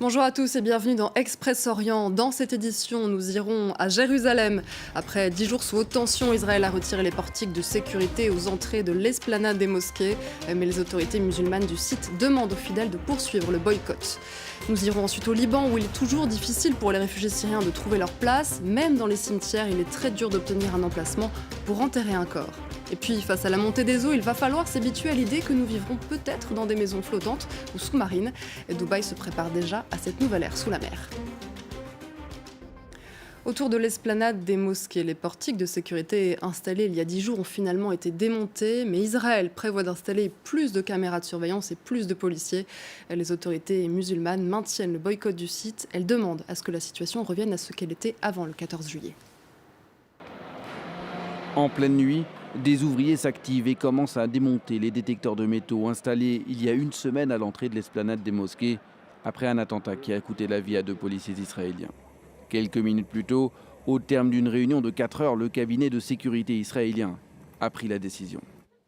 Bonjour à tous et bienvenue dans Express Orient. Dans cette édition, nous irons à Jérusalem. Après 10 jours sous haute tension, Israël a retiré les portiques de sécurité aux entrées de l'esplanade des mosquées. Mais les autorités musulmanes du site demandent aux fidèles de poursuivre le boycott. Nous irons ensuite au Liban où il est toujours difficile pour les réfugiés syriens de trouver leur place. Même dans les cimetières, il est très dur d'obtenir un emplacement pour enterrer un corps. Et puis, face à la montée des eaux, il va falloir s'habituer à l'idée que nous vivrons peut-être dans des maisons flottantes ou sous-marines. Et Dubaï se prépare déjà à cette nouvelle ère sous la mer. Autour de l'esplanade des mosquées, les portiques de sécurité installés il y a 10 jours ont finalement été démontés, mais Israël prévoit d'installer plus de caméras de surveillance et plus de policiers. Les autorités musulmanes maintiennent le boycott du site. Elles demandent à ce que la situation revienne à ce qu'elle était avant le 14 juillet. En pleine nuit, des ouvriers s'activent et commencent à démonter les détecteurs de métaux installés il y a une semaine à l'entrée de l'esplanade des mosquées après un attentat qui a coûté la vie à 2 policiers israéliens. Quelques minutes plus tôt, au terme d'une réunion de 4 heures, le cabinet de sécurité israélien a pris la décision.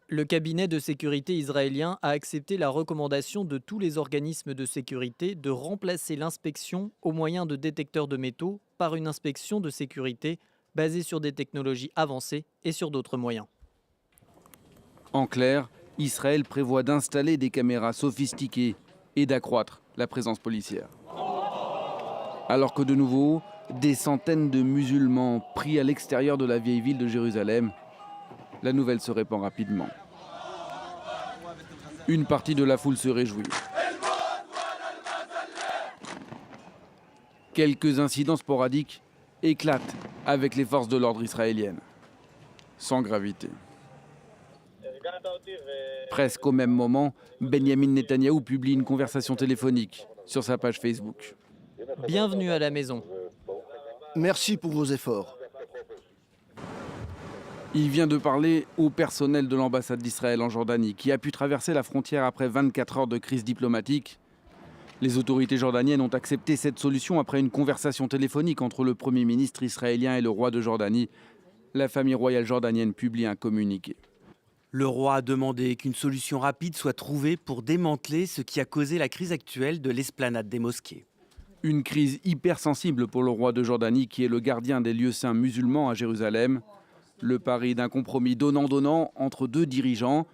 Le cabinet de sécurité israélien a accepté la recommandation de tous les organismes de sécurité de remplacer l'inspection au moyen de détecteurs de métaux par une inspection de sécurité basée sur des technologies avancées et sur d'autres moyens. En clair, Israël prévoit d'installer des caméras sophistiquées et d'accroître la présence policière. Alors que de nouveau, des centaines de musulmans pris à l'extérieur de la vieille ville de Jérusalem, la nouvelle se répand rapidement. Une partie de la foule se réjouit. Quelques incidents sporadiques éclatent avec les forces de l'ordre israéliennes, sans gravité. Presque au même moment, Benjamin Netanyahou publie une conversation téléphonique sur sa page Facebook. Bienvenue à la maison. Merci pour vos efforts. Il vient de parler au personnel de l'ambassade d'Israël en Jordanie, qui a pu traverser la frontière après 24 heures de crise diplomatique. Les autorités jordaniennes ont accepté cette solution après une conversation téléphonique entre le Premier ministre israélien et le roi de Jordanie. La famille royale jordanienne publie un communiqué. Le roi a demandé qu'une solution rapide soit trouvée pour démanteler ce qui a causé la crise actuelle de l'esplanade des mosquées. Une crise hypersensible pour le roi de Jordanie, qui est le gardien des lieux saints musulmans à Jérusalem. Le pari d'un compromis donnant-donnant entre deux dirigeants.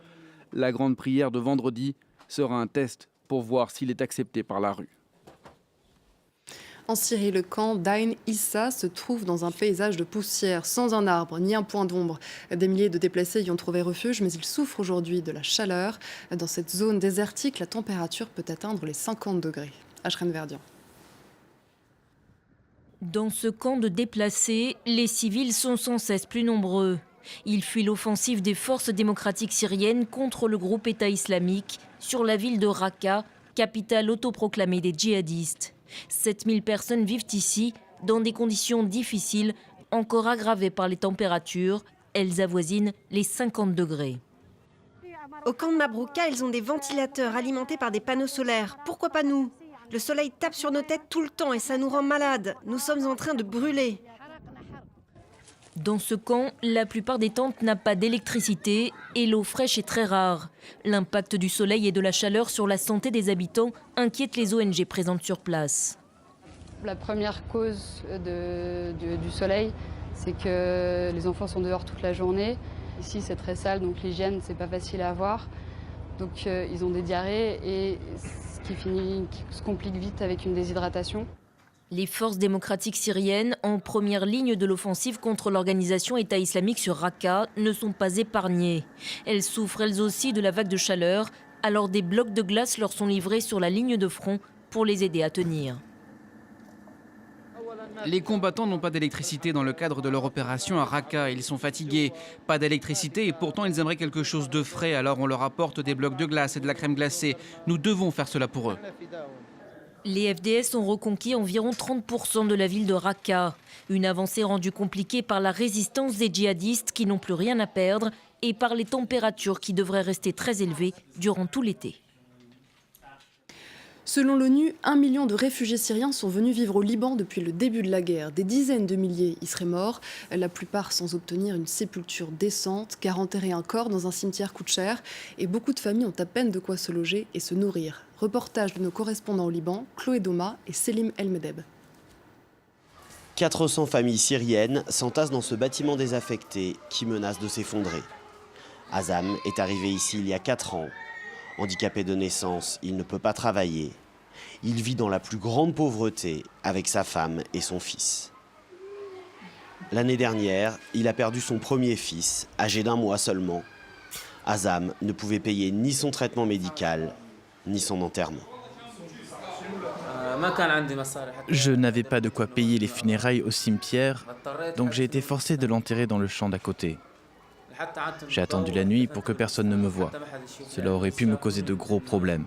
La grande prière de vendredi sera un test pour voir s'il est accepté par la rue. En Syrie, le camp d'Ain Issa se trouve dans un paysage de poussière, sans un arbre ni un point d'ombre. Des milliers de déplacés y ont trouvé refuge, mais ils souffrent aujourd'hui de la chaleur. Dans cette zone désertique, la température peut atteindre les 50 degrés. Ashreen Verdian. Dans ce camp de déplacés, les civils sont sans cesse plus nombreux. Ils fuient l'offensive des forces démocratiques syriennes contre le groupe État islamique sur la ville de Raqqa, capitale autoproclamée des djihadistes. 7000 personnes vivent ici dans des conditions difficiles, encore aggravées par les températures. Elles avoisinent les 50 degrés. Au camp de Mabrouka, ils ont des ventilateurs alimentés par des panneaux solaires. Pourquoi pas nous ? Le soleil tape sur nos têtes tout le temps et ça nous rend malades. Nous sommes en train de brûler. Dans ce camp, la plupart des tentes n'a pas d'électricité et l'eau fraîche est très rare. L'impact du soleil et de la chaleur sur la santé des habitants inquiète les ONG présentes sur place. La première cause du soleil, c'est que les enfants sont dehors toute la journée. Ici, c'est très sale, donc l'hygiène, c'est pas facile à avoir. Donc ils ont des diarrhées et qui se complique vite avec une déshydratation. Les forces démocratiques syriennes, en première ligne de l'offensive contre l'organisation État islamique sur Raqqa, ne sont pas épargnées. Elles souffrent elles aussi de la vague de chaleur, alors des blocs de glace leur sont livrés sur la ligne de front pour les aider à tenir. Les combattants n'ont pas d'électricité dans le cadre de leur opération à Raqqa. Ils sont fatigués. Pas d'électricité et pourtant ils aimeraient quelque chose de frais. Alors on leur apporte des blocs de glace et de la crème glacée. Nous devons faire cela pour eux. Les FDS ont reconquis environ 30% de la ville de Raqqa. Une avancée rendue compliquée par la résistance des djihadistes qui n'ont plus rien à perdre et par les températures qui devraient rester très élevées durant tout l'été. Selon l'ONU, 1 million de réfugiés syriens sont venus vivre au Liban depuis le début de la guerre. Des dizaines de milliers y seraient morts, la plupart sans obtenir une sépulture décente, car enterrer un corps dans un cimetière coûte cher et beaucoup de familles ont à peine de quoi se loger et se nourrir. Reportage de nos correspondants au Liban, Chloé Doma et Selim El Medeb. 400 familles syriennes s'entassent dans ce bâtiment désaffecté qui menace de s'effondrer. Azam est arrivé ici il y a 4 ans. Handicapé de naissance, il ne peut pas travailler. Il vit dans la plus grande pauvreté avec sa femme et son fils. L'année dernière, il a perdu son premier fils, âgé d'1 mois seulement. Azam ne pouvait payer ni son traitement médical, ni son enterrement. Je n'avais pas de quoi payer les funérailles au cimetière, donc j'ai été forcé de l'enterrer dans le champ d'à côté. J'ai attendu la nuit pour que personne ne me voie. Cela aurait pu me causer de gros problèmes.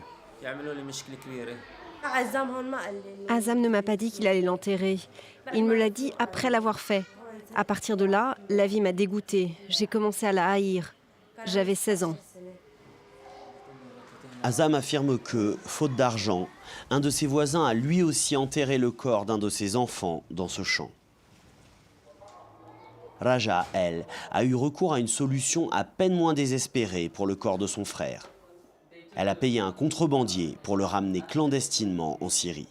Azam ne m'a pas dit qu'il allait l'enterrer. Il me l'a dit après l'avoir fait. À partir de là, la vie m'a dégoûtée. J'ai commencé à la haïr. J'avais 16 ans. Azam affirme que, faute d'argent, un de ses voisins a lui aussi enterré le corps d'un de ses enfants dans ce champ. Raja, elle, a eu recours à une solution à peine moins désespérée pour le corps de son frère. Elle a payé un contrebandier pour le ramener clandestinement en Syrie.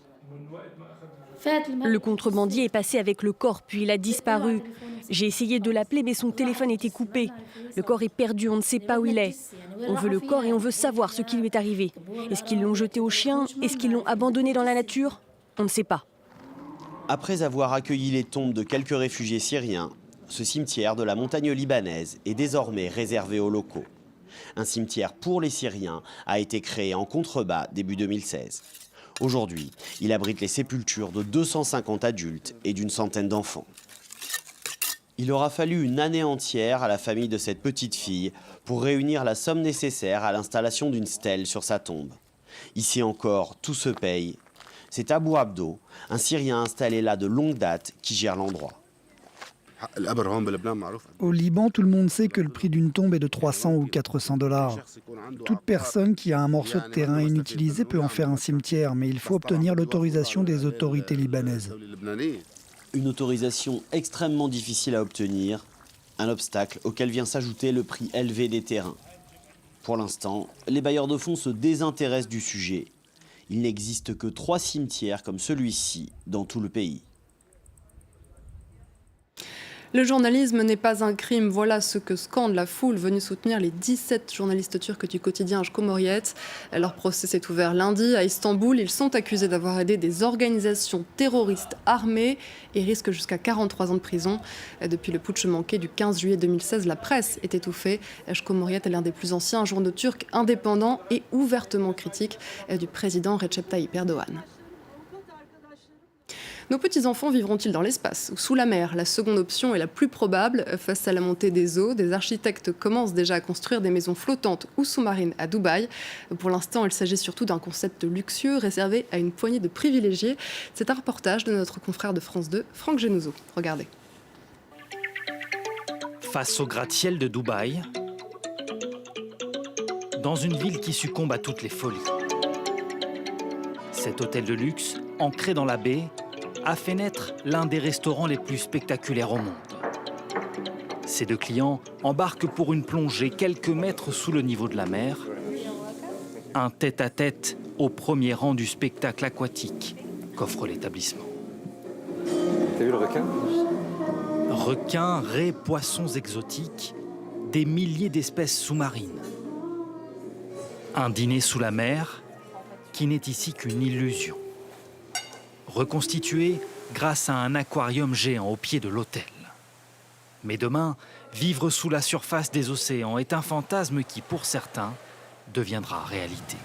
Le contrebandier est passé avec le corps, puis il a disparu. J'ai essayé de l'appeler, mais son téléphone était coupé. Le corps est perdu, on ne sait pas où il est. On veut le corps et on veut savoir ce qui lui est arrivé. Est-ce qu'ils l'ont jeté aux chiens? Est-ce qu'ils l'ont abandonné dans la nature? On ne sait pas. Après avoir accueilli les tombes de quelques réfugiés syriens, ce cimetière de la montagne libanaise est désormais réservé aux locaux. Un cimetière pour les Syriens a été créé en contrebas début 2016. Aujourd'hui, il abrite les sépultures de 250 adultes et d'une centaine d'enfants. Il aura fallu une année entière à la famille de cette petite fille pour réunir la somme nécessaire à l'installation d'une stèle sur sa tombe. Ici encore, tout se paye. C'est Abou Abdo, un Syrien installé là de longue date, qui gère l'endroit. Au Liban, tout le monde sait que le prix d'une tombe est de 300 ou 400 $. Toute personne qui a un morceau de terrain inutilisé peut en faire un cimetière, mais il faut obtenir l'autorisation des autorités libanaises. Une autorisation extrêmement difficile à obtenir, un obstacle auquel vient s'ajouter le prix élevé des terrains. Pour l'instant, les bailleurs de fonds se désintéressent du sujet. Il n'existe que 3 cimetières comme celui-ci dans tout le pays. Le journalisme n'est pas un crime, voilà ce que scande la foule venue soutenir les 17 journalistes turcs du quotidien Cumhuriyet. Leur procès s'est ouvert lundi à Istanbul. Ils sont accusés d'avoir aidé des organisations terroristes armées et risquent jusqu'à 43 ans de prison. Depuis le putsch manqué du 15 juillet 2016, la presse est étouffée. Cumhuriyet est l'un des plus anciens journaux turcs indépendants et ouvertement critiques du président Recep Tayyip Erdogan. Nos petits-enfants vivront-ils dans l'espace ou sous la mer? La seconde option est la plus probable. Face à la montée des eaux, des architectes commencent déjà à construire des maisons flottantes ou sous-marines à Dubaï. Pour l'instant, il s'agit surtout d'un concept luxueux réservé à une poignée de privilégiés. C'est un reportage de notre confrère de France 2, Franck Genouzeau. Regardez. Face au gratte-ciel de Dubaï, dans une ville qui succombe à toutes les folies. Cet hôtel de luxe, ancré dans la baie, a fait naître l'un des restaurants les plus spectaculaires au monde. Ses 2 clients embarquent pour une plongée quelques mètres sous le niveau de la mer. Un tête-à-tête au premier rang du spectacle aquatique qu'offre l'établissement. T'as vu le requin? Requins, raies, poissons exotiques, des milliers d'espèces sous-marines. Un dîner sous la mer qui n'est ici qu'une illusion. Reconstitué grâce à un aquarium géant au pied de l'hôtel. Mais demain, vivre sous la surface des océans est un fantasme qui, pour certains, deviendra réalité.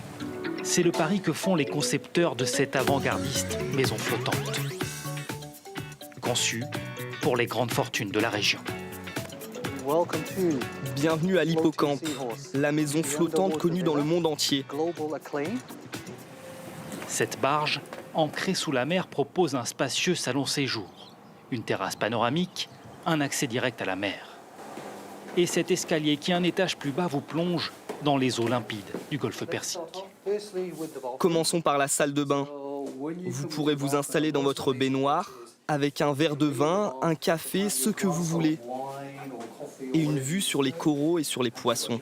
C'est le pari que font les concepteurs de cette avant-gardiste maison flottante. Conçue pour les grandes fortunes de la région. Bienvenue à l'Hippocampe, la maison flottante connue dans le monde entier. Cette barge, ancrée sous la mer, propose un spacieux salon séjour, une terrasse panoramique, un accès direct à la mer. Et cet escalier qui, un étage plus bas, vous plonge dans les eaux limpides du golfe Persique. Commençons par la salle de bain. Vous pourrez vous installer dans votre baignoire avec un verre de vin, un café, ce que vous voulez. Et une vue sur les coraux et sur les poissons.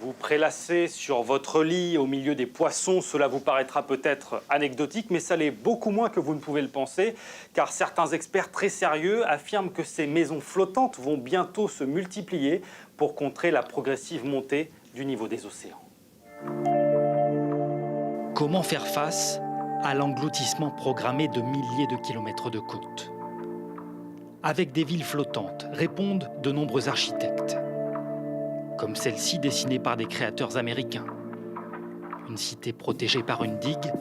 Vous prélassez sur votre lit au milieu des poissons, cela vous paraîtra peut-être anecdotique, mais ça l'est beaucoup moins que vous ne pouvez le penser, car certains experts très sérieux affirment que ces maisons flottantes vont bientôt se multiplier pour contrer la progressive montée du niveau des océans. Comment faire face à l'engloutissement programmé de milliers de kilomètres de côtes? Avec des villes flottantes, répondent de nombreux architectes, comme celle-ci dessinée par des créateurs américains. Une cité protégée par une digue,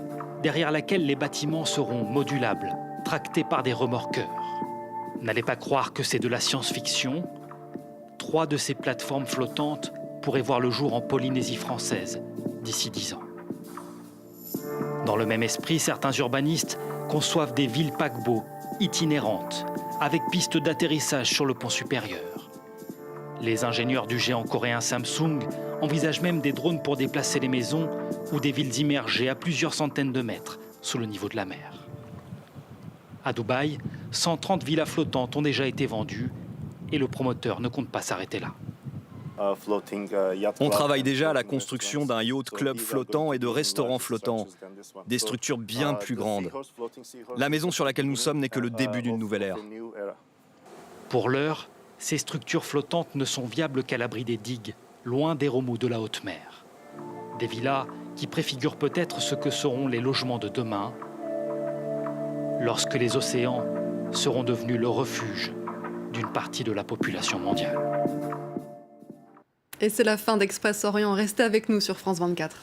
derrière laquelle les bâtiments seront modulables, tractés par des remorqueurs. N'allez pas croire que c'est de la science-fiction. 3 de ces plateformes flottantes pourraient voir le jour en Polynésie française d'ici 10 ans. Dans le même esprit, certains urbanistes conçoivent des villes paquebots itinérantes, avec pistes d'atterrissage sur le pont supérieur. Les ingénieurs du géant coréen Samsung envisagent même des drones pour déplacer les maisons ou des villes immergées à plusieurs centaines de mètres sous le niveau de la mer. À Dubaï, 130 villas flottantes ont déjà été vendues et le promoteur ne compte pas s'arrêter là. On travaille déjà à la construction d'un yacht club flottant et de restaurants flottants, des structures bien plus grandes. La maison sur laquelle nous sommes n'est que le début d'une nouvelle ère. Pour l'heure, ces structures flottantes ne sont viables qu'à l'abri des digues, loin des remous de la haute mer. Des villas qui préfigurent peut-être ce que seront les logements de demain, lorsque les océans seront devenus le refuge d'une partie de la population mondiale. Et c'est la fin d'Express Orient. Restez avec nous sur France 24.